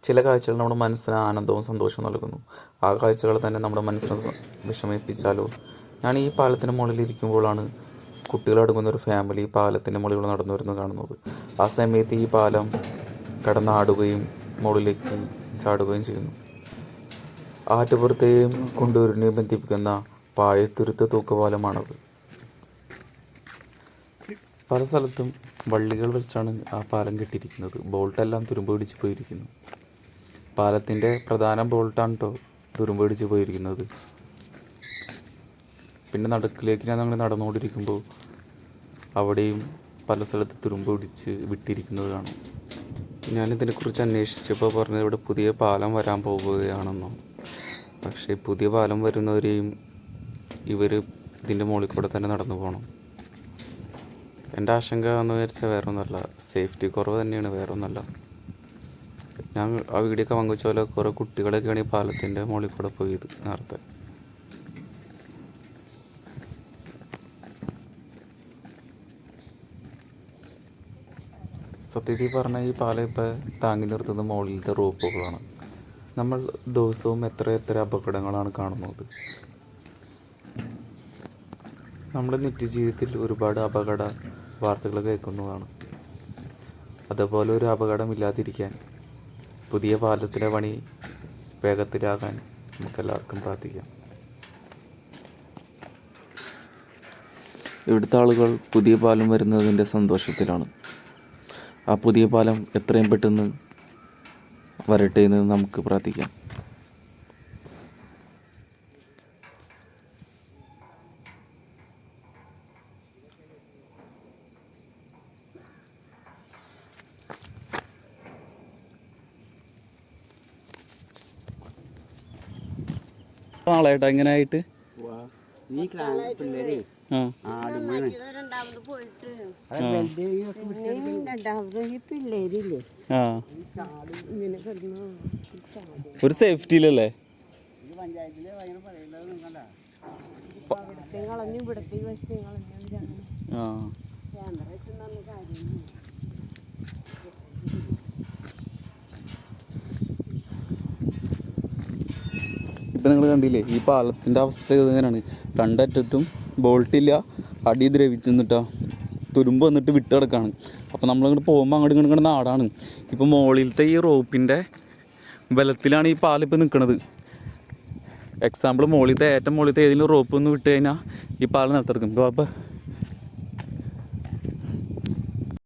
ചില കാഴ്ചകൾ നമ്മുടെ മനസ്സിന് ആനന്ദവും സന്തോഷവും നൽകുന്നു. ആ കാഴ്ചകൾ തന്നെ നമ്മുടെ മനസ്സിനെ വിഷമിപ്പിച്ചാലോ? ഞാൻ ഈ പാലത്തിന് മുകളിൽ ഇരിക്കുമ്പോഴാണ് കുട്ടികളടങ്ങുന്ന ഒരു ഫാമിലി പാലത്തിൻ്റെ മുകളിലൂടെ നടന്നു വരുന്നത് കാണുന്നത്. ആ സമയത്ത് ഈ പാലം കടന്നാടുകയും മുകളിലേക്ക് ചാടുകയും ചെയ്യുന്നു. ആറ്റുപുറത്തെയും കൊണ്ടൂരിനെയും ബന്ധിപ്പിക്കുന്ന പാഴത്തുരുത്ത് തൂക്കുപാലമാണത്. പല സ്ഥലത്തും വള്ളികൾ വെച്ചാണ് ആ പാലം കെട്ടിയിരിക്കുന്നത്. ബോൾട്ടെല്ലാം തുരുമ്പ് പിടിച്ച് പോയിരിക്കുന്നു. പാലത്തിൻ്റെ പ്രധാന ബോൾട്ടാണ് കേട്ടോ തുരുമ്പ് പിടിച്ച് പോയിരിക്കുന്നത്. പിന്നെ നടുക്കിലേക്ക് ഞങ്ങൾ നടന്നുകൊണ്ടിരിക്കുമ്പോൾ അവിടെയും പല സ്ഥലത്ത് തുരുമ്പ് പിടിച്ച് വിട്ടിരിക്കുന്നത് കാണാം. ഞാനിതിനെക്കുറിച്ച് അന്വേഷിച്ചപ്പോൾ പറഞ്ഞത് ഇവിടെ പുതിയ പാലം വരാൻ പോവുകയാണെന്നോ. പക്ഷേ പുതിയ പാലം വരുന്നവരെയും ഇവർ ഇതിൻ്റെ മുകളിൽ കൂടെ തന്നെ നടന്നു പോകണം. എൻ്റെ ആശങ്ക എന്ന് വിചാരിച്ചാൽ വേറെ ഒന്നുമല്ല, സേഫ്റ്റി കുറവ് തന്നെയാണ്, വേറെ ഒന്നുമല്ല. ഞാൻ ആ വീഡിയോ ഒക്കെ പങ്കുവെച്ച പോലെ കുറേ കുട്ടികളൊക്കെയാണ് ഈ പാലത്തിൻ്റെ മുകളിൽ കൂടെ പോയത് നേരത്തെ. സത്യത്തിൽ പറഞ്ഞാൽ ഈ പാലം ഇപ്പോൾ താങ്ങി നിർത്തുന്ന മുകളിലത്തെ റോപ്പുകളാണ്. നമ്മൾ ദിവസവും എത്ര അപകടങ്ങളാണ് കാണുന്നത്. നമ്മുടെ നിത്യജീവിതത്തിൽ ഒരുപാട് അപകട വാർത്തകൾ കേൾക്കുന്നതാണ്. അതുപോലെ ഒരു അപകടമില്ലാതിരിക്കാൻ പുതിയ പാലത്തിൻ്റെ പണി വേഗത്തിലാകാൻ നമുക്കെല്ലാവർക്കും പ്രാർത്ഥിക്കാം. ഇവിടുത്തെ ആളുകൾ പുതിയ പാലം വരുന്നതിൻ്റെ സന്തോഷത്തിലാണ്. ആ പുതിയ പാലം എത്രയും പെട്ടെന്ന് വരട്ടെ എന്ന് നമുക്ക് പ്രാർത്ഥിക്കാം. നാളായിട്ടോ ഇങ്ങനെ ആയിട്ട് ഒരു സേഫ്റ്റി ഇല്ലല്ലേ? ഇപ്പം നിങ്ങൾ കണ്ടില്ലേ ഈ പാലത്തിൻ്റെ അവസ്ഥ ഇങ്ങനെയാണ്. രണ്ടറ്റത്തും ബോൾട്ടില്ല, അടി ദ്രവിച്ച് നിന്നിട്ടാ തുരുമ്പ് വന്നിട്ട് വിട്ട് കിടക്കാണ്. അപ്പോൾ നമ്മളിങ്ങോട്ട് പോകുമ്പോൾ അങ്ങോട്ട് ഇങ്ങോട്ട് നാടാണ്. ഇപ്പോൾ മുകളിലത്തെ ഈ റോപ്പിൻ്റെ ബലത്തിലാണ് ഈ പാലിപ്പോൾ നിൽക്കുന്നത്. എക്സാമ്പിൾ ഏറ്റവും മുകളിലത്തെ ഏതെങ്കിലും റോപ്പ് ഒന്ന് വിട്ട് കഴിഞ്ഞാൽ ഈ പാലം നിലത്തെടുക്കും. അപ്പോൾ